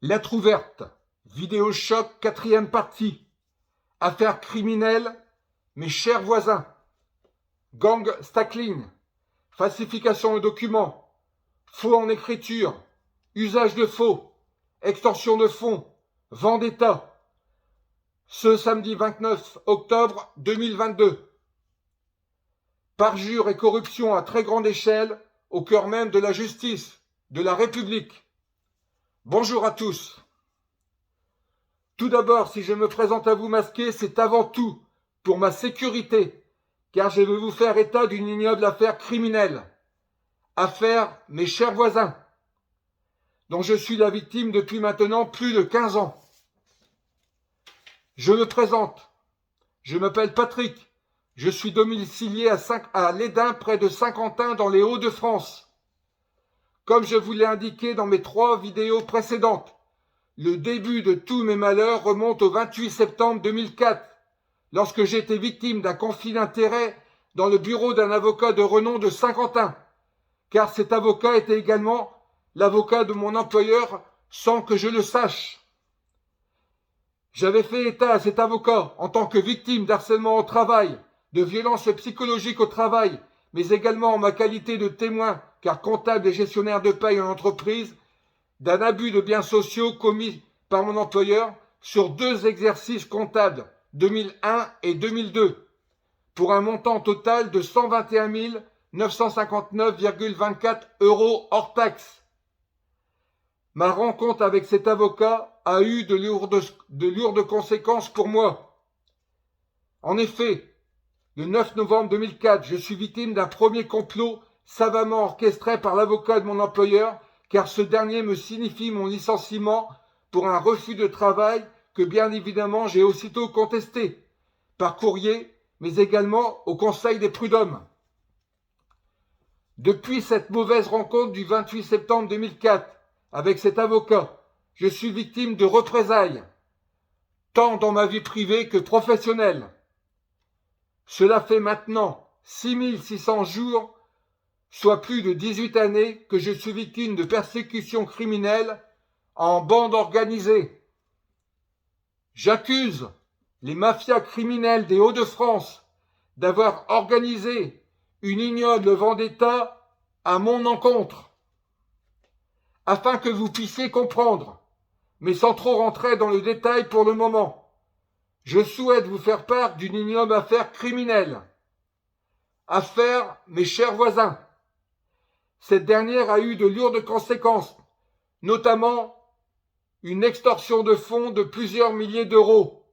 Lettre ouverte, vidéo choc, quatrième partie. Affaire criminelle, mes chers voisins. Gang Stackling, falsification de documents, faux en écriture, usage de faux, extorsion de fonds, vendetta. Ce samedi 29 octobre 2022. Parjure et corruption à très grande échelle, au cœur même de la justice, de la République. Bonjour à tous. Tout d'abord, si je me présente à vous masqué, c'est avant tout pour ma sécurité, car je vais vous faire état d'une ignoble affaire criminelle. Affaire mes chers voisins, dont je suis la victime depuis maintenant plus de 15 ans. Je me présente. Je m'appelle Patrick. Je suis domicilié à Lédin, près de Saint-Quentin, dans les Hauts-de-France. Comme je vous l'ai indiqué dans mes 3 vidéos précédentes, le début de tous mes malheurs remonte au 28 septembre 2004, lorsque j'ai été victime d'un conflit d'intérêts dans le bureau d'un avocat de renom de Saint-Quentin, car cet avocat était également l'avocat de mon employeur sans que je le sache. J'avais fait état à cet avocat en tant que victime d'harcèlement au travail, de violences psychologiques au travail, mais également en ma qualité de témoin, car comptable et gestionnaire de paye en entreprise, d'un abus de biens sociaux commis par mon employeur sur 2 exercices comptables, 2001 et 2002, pour un montant total de 121 959,24 € hors taxes. Ma rencontre avec cet avocat a eu de lourdes conséquences pour moi. En effet, le 9 novembre 2004, je suis victime d'un premier complot savamment orchestré par l'avocat de mon employeur, car ce dernier me signifie mon licenciement pour un refus de travail que bien évidemment j'ai aussitôt contesté, par courrier, mais également au Conseil des prud'hommes. Depuis cette mauvaise rencontre du 28 septembre 2004 avec cet avocat, je suis victime de représailles, tant dans ma vie privée que professionnelle. Cela fait maintenant 6600 jours, soit plus de 18 années, que je suis victime de persécutions criminelles en bande organisée. J'accuse les mafias criminelles des Hauts-de-France d'avoir organisé une ignoble vendetta à mon encontre. Afin que vous puissiez comprendre, mais sans trop rentrer dans le détail pour le moment, je souhaite vous faire part d'une ignoble affaire criminelle. Affaire mes chers voisins. Cette dernière a eu de lourdes conséquences, notamment une extorsion de fonds de plusieurs milliers d'euros,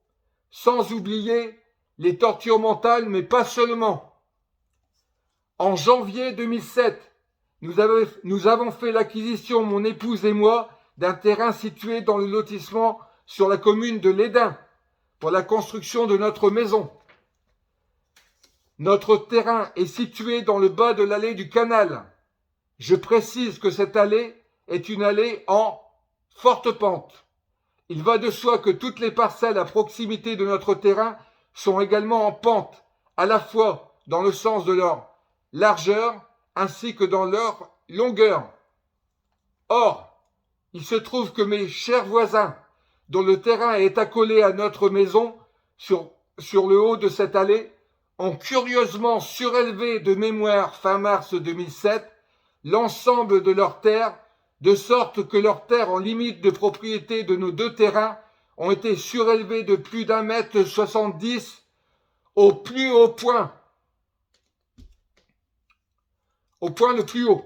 sans oublier les tortures mentales, mais pas seulement. En janvier 2007, nous avons fait l'acquisition, mon épouse et moi, d'un terrain situé dans le lotissement sur la commune de Lédin, pour la construction de notre maison. Notre terrain est situé dans le bas de l'allée du canal. Je précise que cette allée est une allée en forte pente. Il va de soi que toutes les parcelles à proximité de notre terrain sont également en pente, à la fois dans le sens de leur largeur ainsi que dans leur longueur. Or, il se trouve que mes chers voisins, dont le terrain est accolé à notre maison, sur le haut de cette allée, ont curieusement surélevé de mémoire fin mars 2007 l'ensemble de leurs terres, de sorte que leurs terres en limite de propriété de nos 2 terrains ont été surélevées de plus d'1,70 m au plus haut point. Au point le plus haut.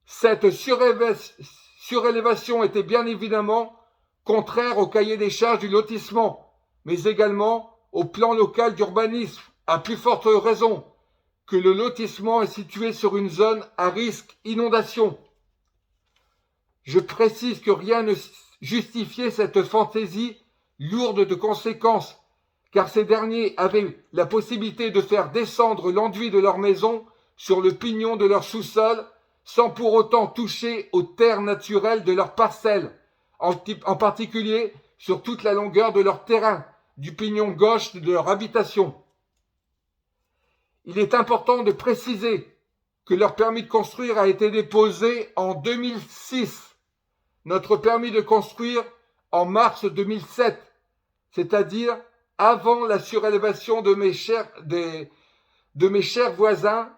Cette surélévation était bien évidemment contraire au cahier des charges du lotissement, mais également au plan local d'urbanisme, à plus forte raison que le lotissement est situé sur une zone à risque inondation. Je précise que rien ne justifiait cette fantaisie lourde de conséquences, car ces derniers avaient la possibilité de faire descendre l'enduit de leur maison sur le pignon de leur sous-sol, sans pour autant toucher aux terres naturelles de leurs parcelles, en particulier sur toute la longueur de leur terrain, du pignon gauche de leur habitation. Il est important de préciser que leur permis de construire a été déposé en 2006, notre permis de construire en mars 2007, c'est-à-dire avant la surélévation de mes chers voisins.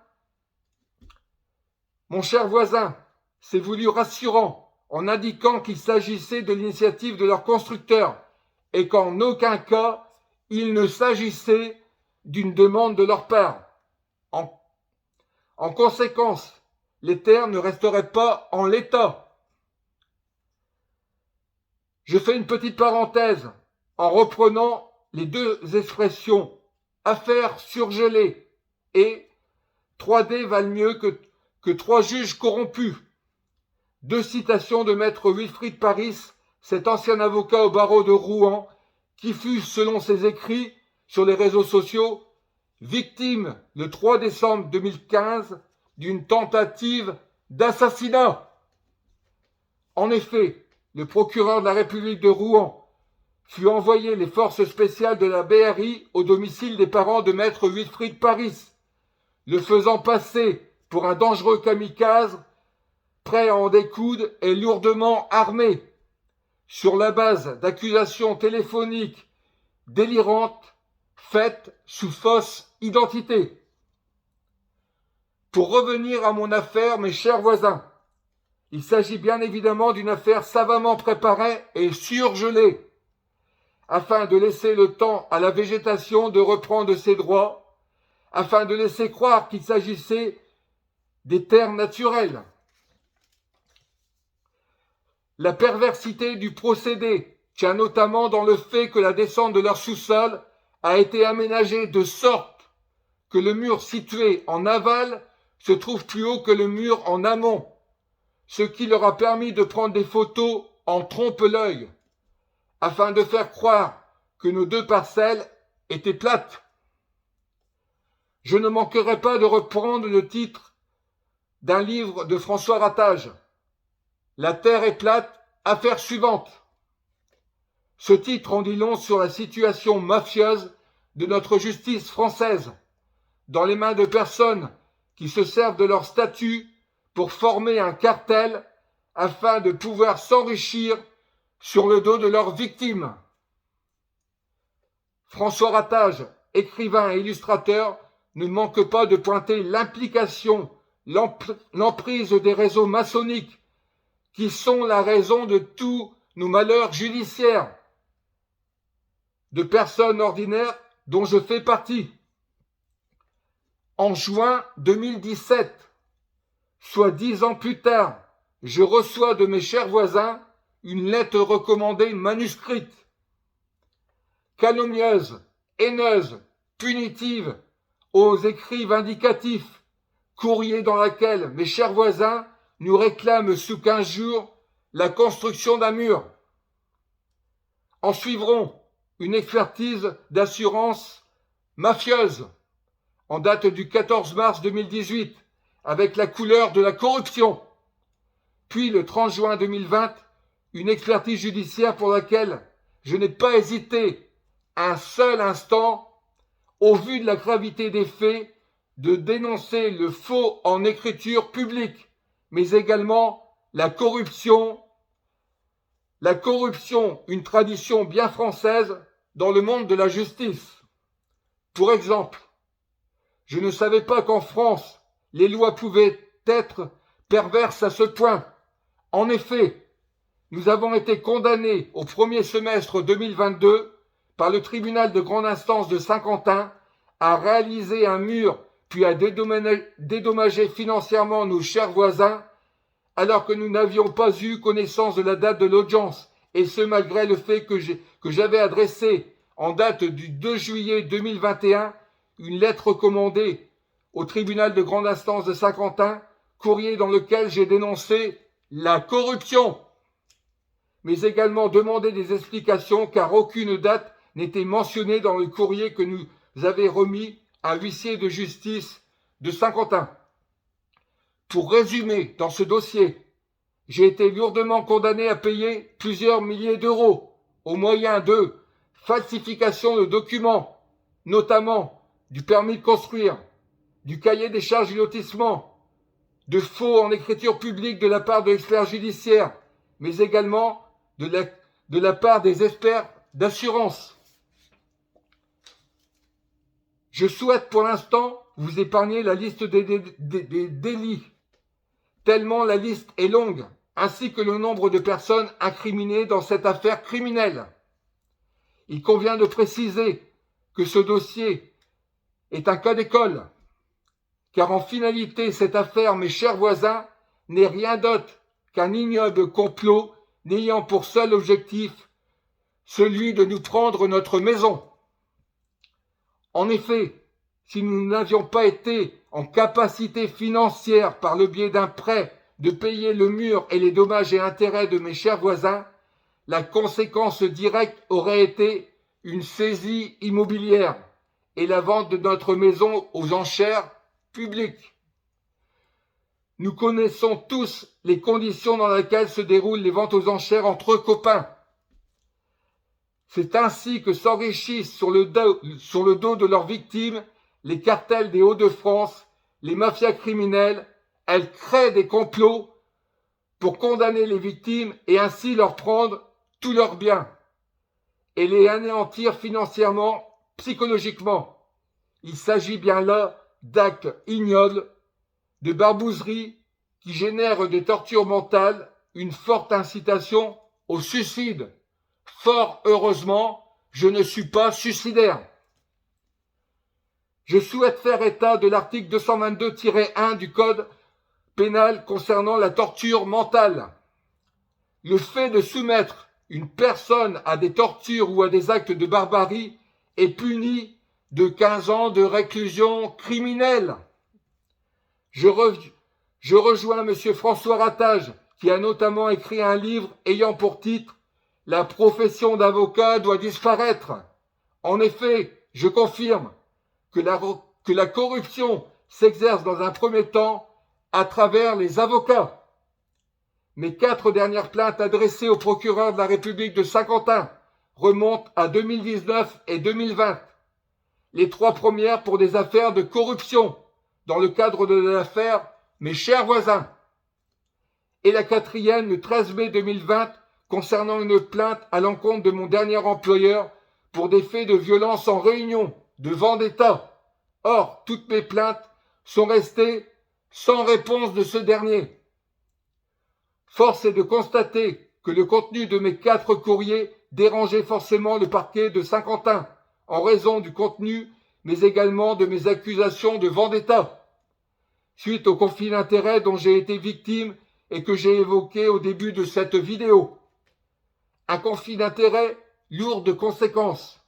Mon cher voisin s'est voulu rassurant en indiquant qu'il s'agissait de l'initiative de leur constructeur et qu'en aucun cas il ne s'agissait d'une demande de leur part. En conséquence, les terres ne resteraient pas en l'état. Je fais une petite parenthèse en reprenant les deux expressions affaire surgelée et 3D valent mieux que 3 juges corrompus. 2 citations de maître Wilfried Paris, cet ancien avocat au barreau de Rouen, qui fut, selon ses écrits sur les réseaux sociaux, victime le 3 décembre 2015 d'une tentative d'assassinat. En effet, le procureur de la République de Rouen fut envoyé les forces spéciales de la BRI au domicile des parents de maître Wilfried Paris, le faisant passer pour un dangereux kamikaze, prêt à en découdre et lourdement armé, sur la base d'accusations téléphoniques délirantes faites sous fausse identité. Pour revenir à mon affaire, mes chers voisins, il s'agit bien évidemment d'une affaire savamment préparée et surgelée, afin de laisser le temps à la végétation de reprendre ses droits, afin de laisser croire qu'il s'agissait des terres naturelles. La perversité du procédé tient notamment dans le fait que la descente de leur sous-sol a été aménagée de sorte que le mur situé en aval se trouve plus haut que le mur en amont, ce qui leur a permis de prendre des photos en trompe-l'œil, afin de faire croire que nos 2 parcelles étaient plates. Je ne manquerai pas de reprendre le titre d'un livre de François Ratage, La Terre est plate, affaire suivante. Ce titre en dit long sur la situation mafieuse de notre justice française, dans les mains de personnes qui se servent de leur statut pour former un cartel afin de pouvoir s'enrichir sur le dos de leurs victimes. François Ratage, écrivain et illustrateur, ne manque pas de pointer l'implication, l'emprise des réseaux maçonniques qui sont la raison de tous nos malheurs judiciaires, de personnes ordinaires dont je fais partie. En juin 2017, soit 10 ans plus tard, je reçois de mes chers voisins une lettre recommandée manuscrite, calomnieuse, haineuse, punitive, aux écrits vindicatifs, courrier dans laquelle mes chers voisins nous réclament sous 15 jours la construction d'un mur. En suivront une expertise d'assurance mafieuse en date du 14 mars 2018 avec la couleur de la corruption. Puis le 30 juin 2020, une expertise judiciaire pour laquelle je n'ai pas hésité un seul instant, au vu de la gravité des faits, de dénoncer le faux en écriture publique, mais également la corruption, une tradition bien française dans le monde de la justice. Pour exemple, je ne savais pas qu'en France, les lois pouvaient être perverses à ce point. En effet, nous avons été condamnés au premier semestre 2022 par le tribunal de grande instance de Saint-Quentin à réaliser un mur puis à dédommager financièrement nos chers voisins alors que nous n'avions pas eu connaissance de la date de l'audience, et ce malgré le fait que j'avais adressé en date du 2 juillet 2021 une lettre recommandée au tribunal de grande instance de Saint-Quentin, courrier dans lequel j'ai dénoncé la corruption, mais également demandé des explications car aucune date n'était mentionnée dans le courrier que nous avait remis un huissier de justice de Saint-Quentin. Pour résumer, dans ce dossier, j'ai été lourdement condamné à payer plusieurs milliers d'euros au moyen de falsification de documents, notamment du permis de construire, du cahier des charges du lotissement, de faux en écriture publique de la part de l'expert judiciaire, mais également de la part des experts d'assurance. Je souhaite pour l'instant vous épargner la liste des délits, tellement la liste est longue, ainsi que le nombre de personnes incriminées dans cette affaire criminelle. Il convient de préciser que ce dossier est un cas d'école, car en finalité, cette affaire, mes chers voisins, n'est rien d'autre qu'un ignoble complot n'ayant pour seul objectif celui de nous prendre notre maison. En effet, si nous n'avions pas été en capacité financière par le biais d'un prêt de payer le mur et les dommages et intérêts de mes chers voisins, la conséquence directe aurait été une saisie immobilière et la vente de notre maison aux enchères publiques. Nous connaissons tous les conditions dans lesquelles se déroulent les ventes aux enchères entre copains. C'est ainsi que s'enrichissent sur le dos de leurs victimes les cartels des Hauts-de-France, les mafias criminelles. Elles créent des complots pour condamner les victimes et ainsi leur prendre tous leurs biens et les anéantir financièrement, psychologiquement. Il s'agit bien là d'actes ignobles, de barbouzeries qui génèrent des tortures mentales, une forte incitation au suicide. Fort heureusement, je ne suis pas suicidaire. Je souhaite faire état de l'article 222-1 du Code pénal concernant la torture mentale. Le fait de soumettre une personne à des tortures ou à des actes de barbarie est puni de 15 ans de réclusion criminelle. Je rejoins M. François Ratage, qui a notamment écrit un livre ayant pour titre « La profession d'avocat doit disparaître ». En effet, je confirme que la corruption s'exerce dans un premier temps à travers les avocats. Mes 4 dernières plaintes adressées au procureur de la République de Saint-Quentin remontent à 2019 et 2020. Les 3 premières pour des affaires de corruption, dans le cadre de l'affaire « Mes chers voisins ». Et la 4e, le 13 mai 2020, concernant une plainte à l'encontre de mon dernier employeur pour des faits de violence en réunion, de vendetta. Or, toutes mes plaintes sont restées sans réponse de ce dernier. Force est de constater que le contenu de mes 4 courriers dérangeait forcément le parquet de Saint-Quentin, en raison du contenu, mais également de mes accusations de vendetta, suite au conflit d'intérêts dont j'ai été victime et que j'ai évoqué au début de cette vidéo. Un conflit d'intérêts lourd de conséquences.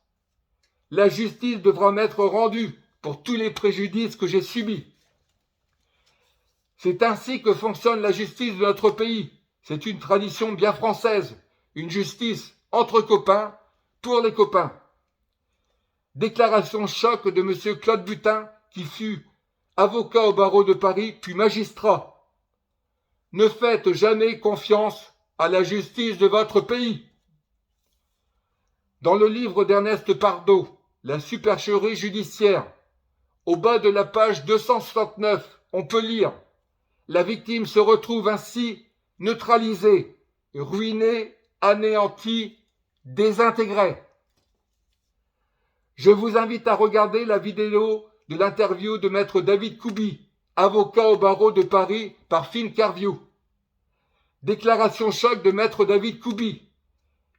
La justice devra m'être rendue pour tous les préjudices que j'ai subis. C'est ainsi que fonctionne la justice de notre pays. C'est une tradition bien française, une justice entre copains, pour les copains. Déclaration choc de M. Claude Butin, qui fut avocat au barreau de Paris, puis magistrat. Ne faites jamais confiance à la justice de votre pays. Dans le livre d'Ernest Pardo, La supercherie judiciaire, au bas de la page 269, on peut lire « La victime se retrouve ainsi neutralisée, ruinée, anéantie, désintégrée ». Je vous invite à regarder la vidéo de l'interview de maître David Koubi, avocat au barreau de Paris par Fincarview. Déclaration choc de maître David Koubi.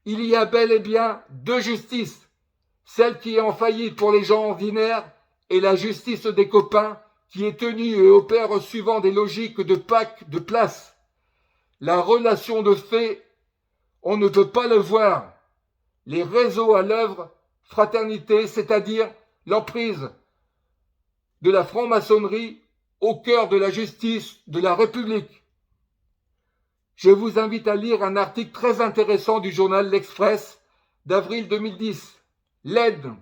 Il y a bel et bien 2 justices, celle qui est en faillite pour les gens ordinaires et la justice des copains qui est tenue et opère suivant des logiques de Pâques de place. La relation de fait, on ne peut pas le voir. Les réseaux à l'œuvre, fraternité, c'est-à-dire l'emprise de la franc-maçonnerie au cœur de la justice de la République. Je vous invite à lire un article très intéressant du journal L'Express d'avril 2010. L'aide,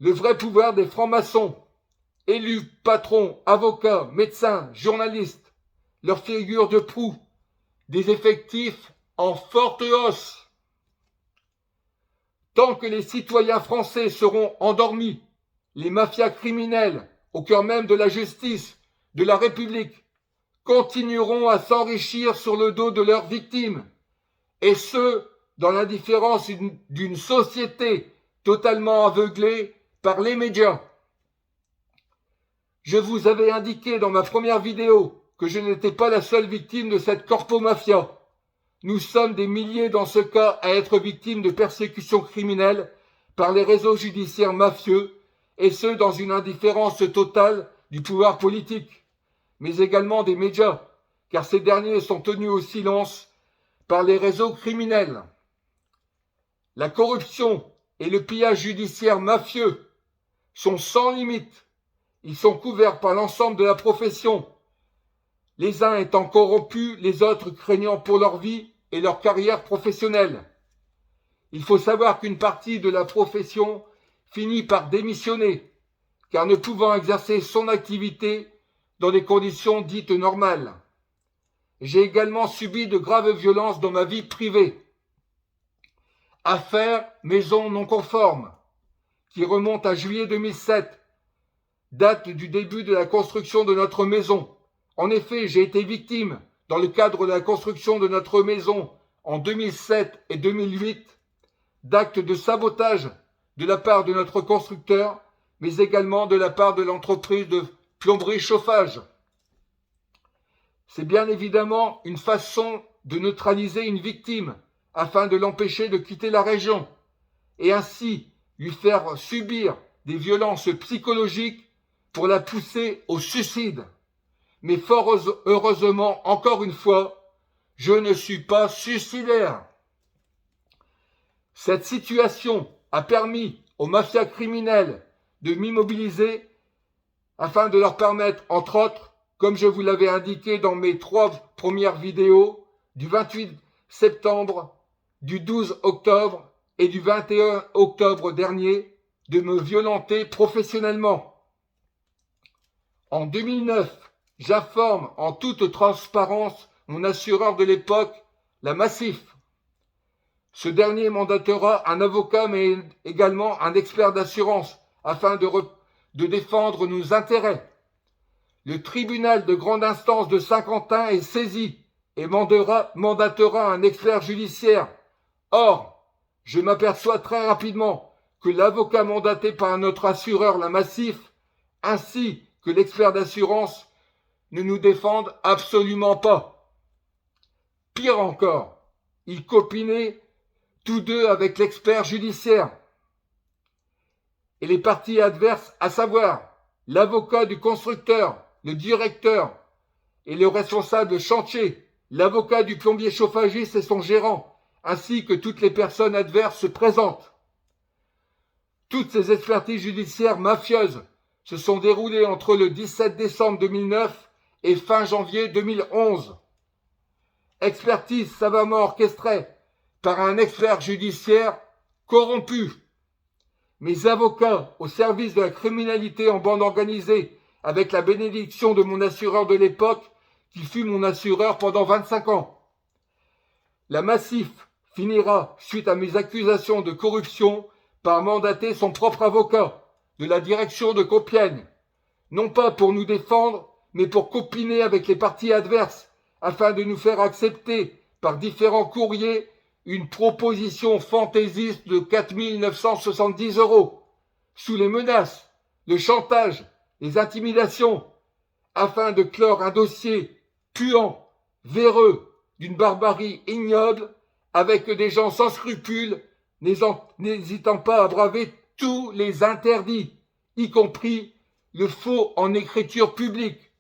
le vrai pouvoir des francs-maçons, élus, patrons, avocats, médecins, journalistes, leur figure de proue, des effectifs en forte hausse. Tant que les citoyens français seront endormis, les mafias criminelles, au cœur même de la justice, de la République, continueront à s'enrichir sur le dos de leurs victimes, et ce, dans l'indifférence d'une société totalement aveuglée par les médias. Je vous avais indiqué dans ma première vidéo que je n'étais pas la seule victime de cette corpomafia. Nous sommes des milliers dans ce cas à être victimes de persécutions criminelles par les réseaux judiciaires mafieux, et ce dans une indifférence totale du pouvoir politique, mais également des médias, car ces derniers sont tenus au silence par les réseaux criminels. La corruption et le pillage judiciaire mafieux sont sans limite. Ils sont couverts par l'ensemble de la profession, les uns étant corrompus, les autres craignant pour leur vie et leur carrière professionnelle. Il faut savoir qu'une partie de la profession finit par démissionner, car ne pouvant exercer son activité dans des conditions dites normales. J'ai également subi de graves violences dans ma vie privée. Affaire maison non conforme, qui remonte à juillet 2007, date du début de la construction de notre maison. En effet, j'ai été victime, dans le cadre de la construction de notre maison en 2007 et 2008, d'actes de sabotage de la part de notre constructeur, mais également de la part de l'entreprise de plomberie chauffage. C'est bien évidemment une façon de neutraliser une victime afin de l'empêcher de quitter la région et ainsi lui faire subir des violences psychologiques pour la pousser au suicide. Mais fort heureusement, encore une fois, je ne suis pas suicidaire. Cette situation a permis aux mafias criminelles de m'immobiliser afin de leur permettre, entre autres, comme je vous l'avais indiqué dans mes 3 premières vidéos, du 28 septembre, du 12 octobre et du 21 octobre dernier, de me violenter professionnellement. En 2009, j'informe en toute transparence mon assureur de l'époque, la Massif. Ce dernier mandatera un avocat mais également un expert d'assurance afin de défendre nos intérêts. Le tribunal de grande instance de Saint-Quentin est saisi et mandatera un expert judiciaire. Or, je m'aperçois très rapidement que l'avocat mandaté par notre assureur, la Massif, ainsi que l'expert d'assurance ne nous défendent absolument pas. Pire encore, ils copinaient tous deux avec l'expert judiciaire. Et les parties adverses, à savoir l'avocat du constructeur, le directeur et le responsable chantier, l'avocat du plombier chauffagiste et son gérant, ainsi que toutes les personnes adverses se présentent. Toutes ces expertises judiciaires mafieuses se sont déroulées entre le 17 décembre 2009 et fin janvier 2011. Expertise savamment orchestrée par un expert judiciaire corrompu. Mes avocats au service de la criminalité en bande organisée avec la bénédiction de mon assureur de l'époque qui fut mon assureur pendant 25 ans. La Massif finira, suite à mes accusations de corruption, par mandater son propre avocat de la direction de Compiègne, non pas pour nous défendre, mais pour copiner avec les parties adverses afin de nous faire accepter par différents courriers une proposition fantaisiste de 4 970 €, sous les menaces, le chantage, les intimidations, afin de clore un dossier puant, véreux, d'une barbarie ignoble, avec des gens sans scrupules, n'hésitant pas à braver tous les interdits, y compris le faux en écriture publique,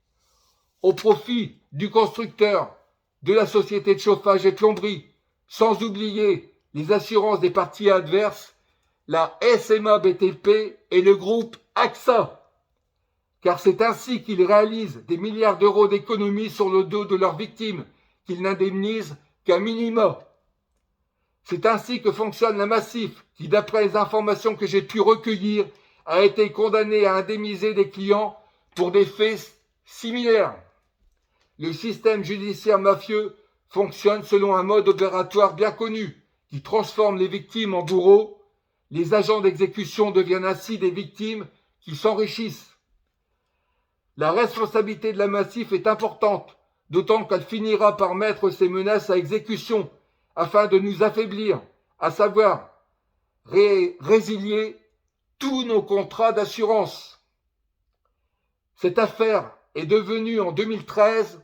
au profit du constructeur, de la société de chauffage et plomberie, sans oublier les assurances des parties adverses, la SMA BTP et le groupe AXA. Car c'est ainsi qu'ils réalisent des milliards d'euros d'économies sur le dos de leurs victimes, qu'ils n'indemnisent qu'un minimum. C'est ainsi que fonctionne la Massif, qui, d'après les informations que j'ai pu recueillir, a été condamnée à indemniser des clients pour des faits similaires. Le système judiciaire mafieux fonctionne selon un mode opératoire bien connu, qui transforme les victimes en bourreaux. Les agents d'exécution deviennent ainsi des victimes qui s'enrichissent. La responsabilité de la Massif est importante, d'autant qu'elle finira par mettre ses menaces à exécution afin de nous affaiblir, à savoir résilier tous nos contrats d'assurance. Cette affaire est devenue en 2013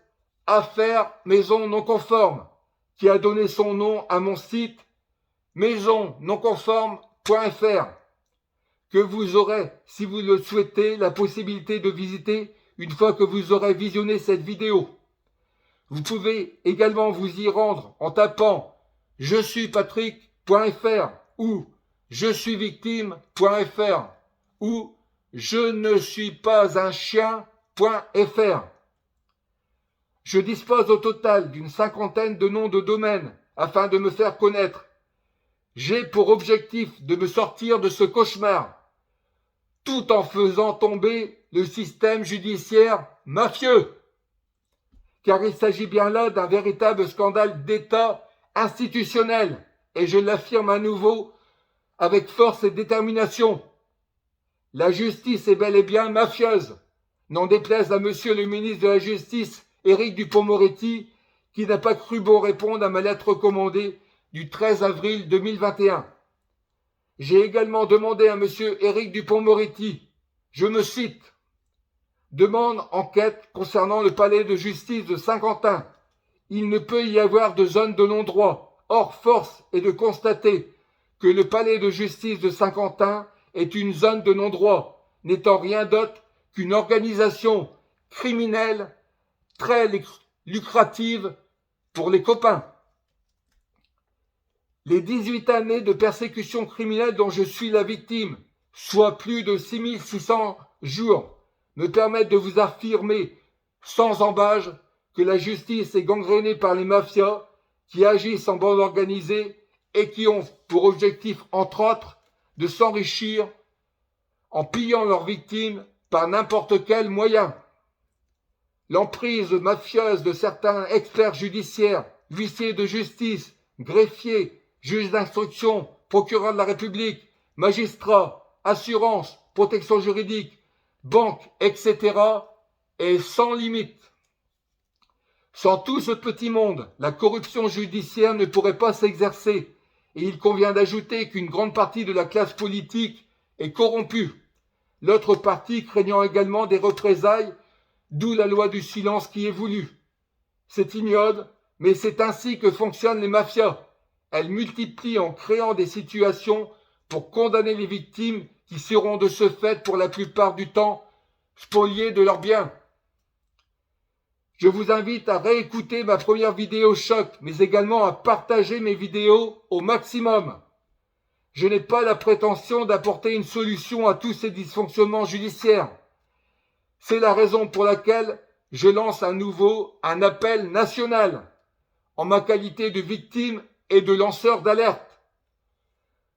affaire maison non conforme, qui a donné son nom à mon site maisonnonconforme.fr, que vous aurez, si vous le souhaitez, la possibilité de visiter une fois que vous aurez visionné cette vidéo. Vous pouvez également vous y rendre en tapant je suis patrick.fr ou je suis victime.fr ou je ne suis pas un chien.fr. Je dispose au total d'une 50aine de noms de domaine afin de me faire connaître. J'ai pour objectif de me sortir de ce cauchemar, tout en faisant tomber le système judiciaire mafieux. Car il s'agit bien là d'un véritable scandale d'État institutionnel, et je l'affirme à nouveau avec force et détermination. La justice est bel et bien mafieuse, n'en déplaise à monsieur le ministre de la Justice, Éric Dupond-Moretti, qui n'a pas cru bon répondre à ma lettre recommandée du 13 avril 2021. J'ai également demandé à monsieur Éric Dupond-Moretti, je me cite, demande enquête concernant le palais de justice de Saint-Quentin. Il ne peut y avoir de zone de non-droit. Or, force est de constater que le palais de justice de Saint-Quentin est une zone de non-droit, n'étant rien d'autre qu'une organisation criminelle très lucrative pour les copains. Les 18 années de persécution criminelle dont je suis la victime, soit plus de 6600 jours, me permettent de vous affirmer sans embâge que la justice est gangrénée par les mafias qui agissent en bande organisée et qui ont pour objectif, entre autres, de s'enrichir en pillant leurs victimes par n'importe quel moyen. L'emprise mafieuse de certains experts judiciaires, huissiers de justice, greffiers, juges d'instruction, procureurs de la République, magistrats, assurances, protection juridique, banques, etc. est sans limite. Sans tout ce petit monde, la corruption judiciaire ne pourrait pas s'exercer, et il convient d'ajouter qu'une grande partie de la classe politique est corrompue, l'autre partie craignant également des représailles, d'où la loi du silence qui est voulue. C'est ignoble, mais c'est ainsi que fonctionnent les mafias. Elles multiplient en créant des situations pour condamner les victimes qui seront de ce fait pour la plupart du temps spoliées de leurs biens. Je vous invite à réécouter ma première vidéo choc, mais également à partager mes vidéos au maximum. Je n'ai pas la prétention d'apporter une solution à tous ces dysfonctionnements judiciaires. C'est la raison pour laquelle je lance à nouveau un appel national, en ma qualité de victime et de lanceur d'alerte.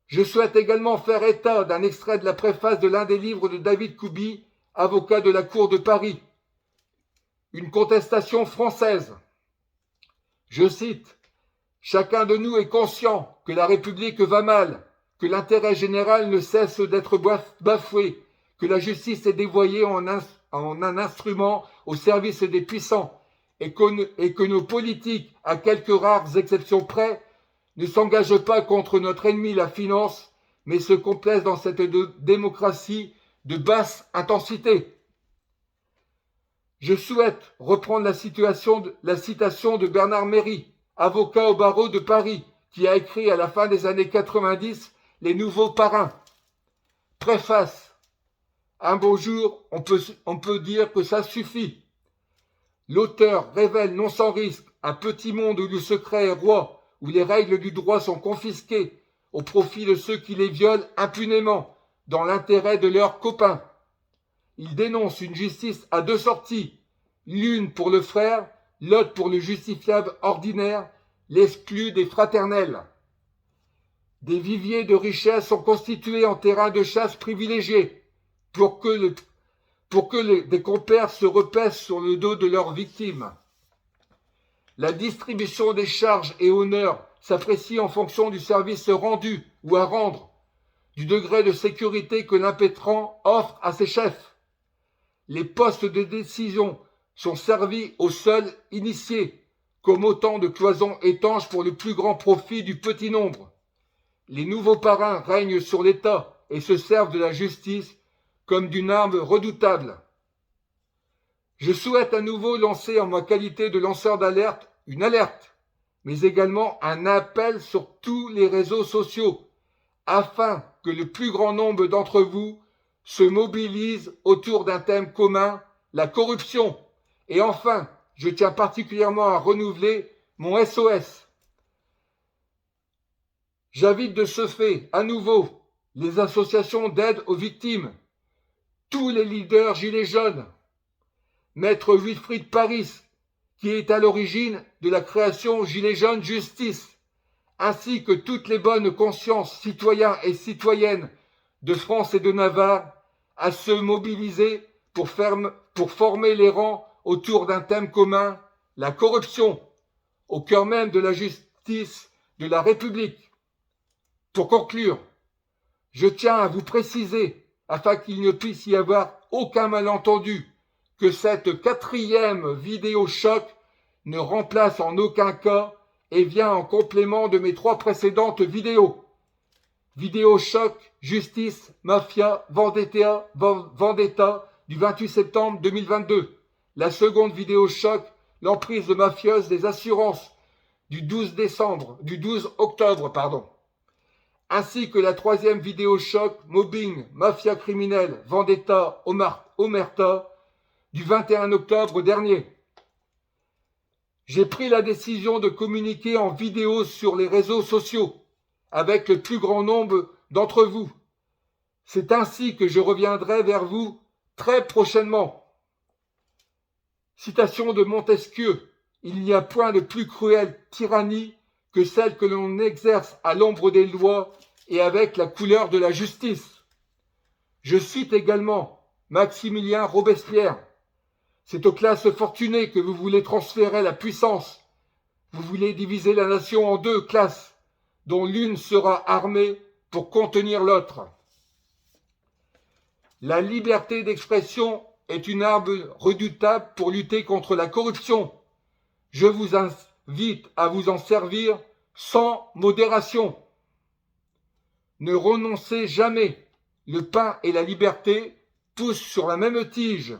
Je souhaite également faire état d'un extrait de la préface de l'un des livres de David Kubi, avocat de la Cour de Paris. Une contestation française. Je cite, « Chacun de nous est conscient que la République va mal, que l'intérêt général ne cesse d'être bafoué, que la justice est dévoyée en un instrument au service des puissants, et que nos politiques, à quelques rares exceptions près, ne s'engagent pas contre notre ennemi la finance, mais se complaisent dans cette démocratie de basse intensité. » Je souhaite reprendre la citation de Bernard Méry, avocat au barreau de Paris, qui a écrit à la fin des années 90 Les Nouveaux Parrains. Préface. Un beau jour, on peut dire que ça suffit. L'auteur révèle non sans risque un petit monde où le secret est roi, où les règles du droit sont confisquées au profit de ceux qui les violent impunément, dans l'intérêt de leurs copains. Il dénonce une justice à deux sorties, l'une pour le frère, l'autre pour le justifiable ordinaire, l'exclu des fraternels. Des viviers de richesse sont constitués en terrain de chasse privilégié, pour que des compères se repaissent sur le dos de leurs victimes. La distribution des charges et honneurs s'apprécie en fonction du service rendu ou à rendre, du degré de sécurité que l'impétrant offre à ses chefs. Les postes de décision sont servis aux seuls initiés, comme autant de cloisons étanches pour le plus grand profit du petit nombre. Les nouveaux parrains règnent sur l'État et se servent de la justice comme d'une arme redoutable. Je souhaite à nouveau lancer en ma qualité de lanceur d'alerte une alerte, mais également un appel sur tous les réseaux sociaux, afin que le plus grand nombre d'entre vous se mobilisent autour d'un thème commun, la corruption. Et enfin, je tiens particulièrement à renouveler mon SOS. J'invite de ce fait, à nouveau, les associations d'aide aux victimes, tous les leaders gilets jaunes, Maître Wilfried Paris, qui est à l'origine de la création Gilets jaunes Justice, ainsi que toutes les bonnes consciences citoyens et citoyennes de France et de Navarre, à se mobiliser pour former les rangs autour d'un thème commun, la corruption, au cœur même de la justice de la République. Pour conclure, je tiens à vous préciser, afin qu'il ne puisse y avoir aucun malentendu, que cette 4e vidéo choc ne remplace en aucun cas et vient en complément de mes 3 précédentes vidéos. Vidéo choc, justice, mafia, vendetta du 28 septembre 2022. La seconde vidéo choc, l'emprise mafieuse des assurances du 12 octobre. Ainsi que la 3e vidéo choc, mobbing, mafia criminelle, vendetta, omerta, du 21 octobre dernier. J'ai pris la décision de communiquer en vidéo sur les réseaux sociaux avec le plus grand nombre d'entre vous. C'est ainsi que je reviendrai vers vous très prochainement. Citation de Montesquieu, il n'y a point de plus cruelle tyrannie que celle que l'on exerce à l'ombre des lois et avec la couleur de la justice. Je cite également Maximilien Robespierre. C'est aux classes fortunées que vous voulez transférer la puissance. Vous voulez diviser la nation en 2 classes, dont l'une sera armée pour contenir l'autre. La liberté d'expression est une arme redoutable pour lutter contre la corruption. Je vous invite à vous en servir sans modération. Ne renoncez jamais. Le pain et la liberté poussent sur la même tige.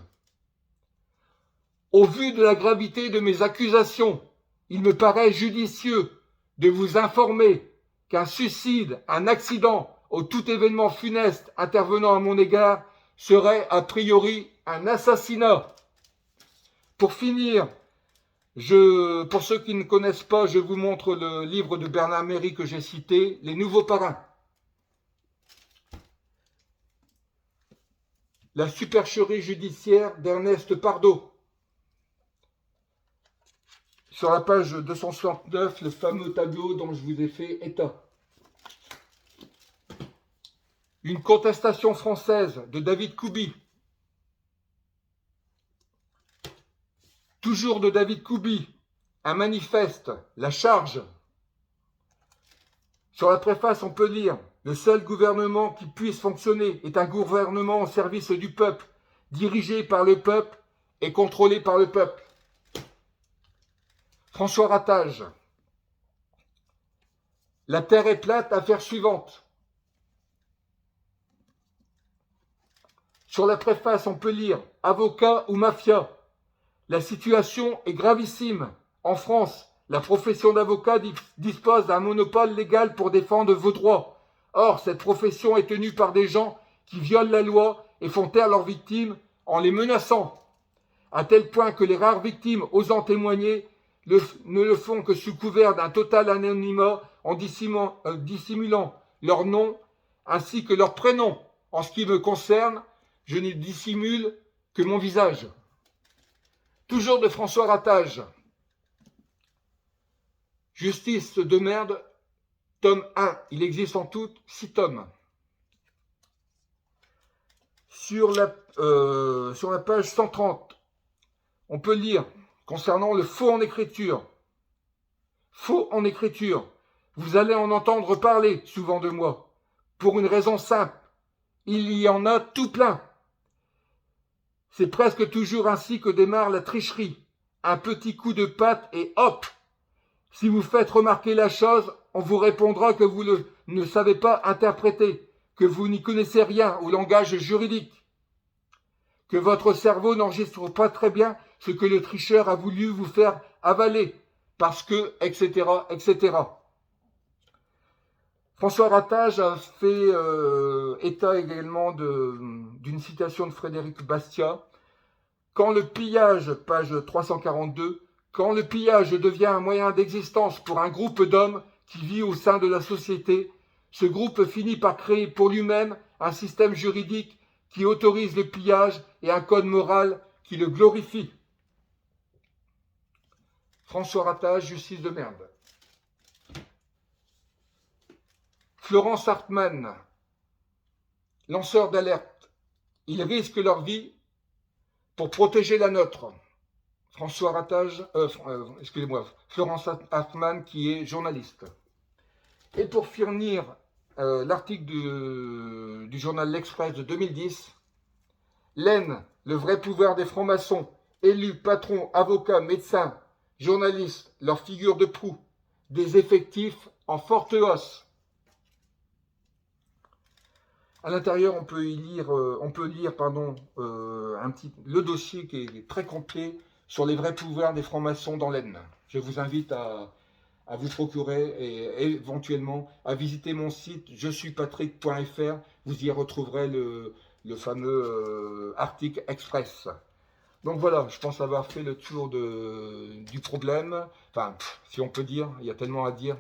Au vu de la gravité de mes accusations, il me paraît judicieux de vous informer qu'un suicide, un accident ou tout événement funeste intervenant à mon égard serait a priori un assassinat. Pour finir, pour ceux qui ne connaissent pas, je vous montre le livre de Bernard Méry que j'ai cité, Les Nouveaux Parrains. La supercherie judiciaire d'Ernest Pardo. Sur la page 269, le fameux tableau dont je vous ai fait état. Une contestation française de David Koubi. Toujours de David Koubi. Un manifeste, la charge. Sur la préface, on peut lire « Le seul gouvernement qui puisse fonctionner est un gouvernement au service du peuple, dirigé par le peuple et contrôlé par le peuple. » François Ratage. La terre est plate, affaire suivante. Sur la préface, on peut lire « Avocat ou mafia ». La situation est gravissime. En France, la profession d'avocat dispose d'un monopole légal pour défendre vos droits. Or, cette profession est tenue par des gens qui violent la loi et font taire leurs victimes en les menaçant. À tel point que les rares victimes osant témoigner ne le font que sous couvert d'un total anonymat en dissimulant leur nom ainsi que leur prénom. En ce qui me concerne, je ne dissimule que mon visage. Toujours de François Ratage. Justice de merde, tome 1. Il existe en tout 6 tomes. Sur la page 130, on peut lire concernant le faux en écriture. Faux en écriture. Vous allez en entendre parler souvent de moi. Pour une raison simple. Il y en a tout plein. C'est presque toujours ainsi que démarre la tricherie. Un petit coup de patte et hop! Si vous faites remarquer la chose, on vous répondra que vous ne savez pas interpréter, que vous n'y connaissez rien au langage juridique, que votre cerveau n'enregistre pas très bien ce que le tricheur a voulu vous faire avaler, parce que, etc., etc. François Ratage a fait état également d'une citation de Frédéric Bastiat. Quand le pillage, page 342, quand le pillage devient un moyen d'existence pour un groupe d'hommes qui vit au sein de la société, ce groupe finit par créer pour lui-même un système juridique qui autorise le pillage et un code moral qui le glorifie. François Ratage, justice de merde. Florence Hartmann, lanceur d'alerte. Ils risquent leur vie pour protéger la nôtre. François Ratage, excusez-moi, Florence Hartmann qui est journaliste. Et pour finir l'article du journal L'Express de 2010, l'Aisne, le vrai pouvoir des francs-maçons, élus, patrons, avocats, médecins, journalistes, leur figure de proue, des effectifs en forte hausse. À l'intérieur, on peut lire le dossier qui est très complet sur les vrais pouvoirs des francs-maçons dans l'Aisne. Je vous invite à vous procurer et éventuellement à visiter mon site jesuipatrick.fr. Vous y retrouverez le fameux article express. Donc voilà, je pense avoir fait le tour du problème. Enfin, si on peut dire, il y a tellement à dire.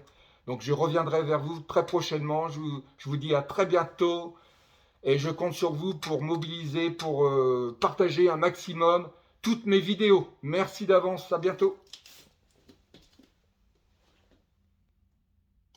Donc je reviendrai vers vous très prochainement. Je vous dis à très bientôt. Et je compte sur vous pour mobiliser, pour partager un maximum toutes mes vidéos. Merci d'avance, à bientôt.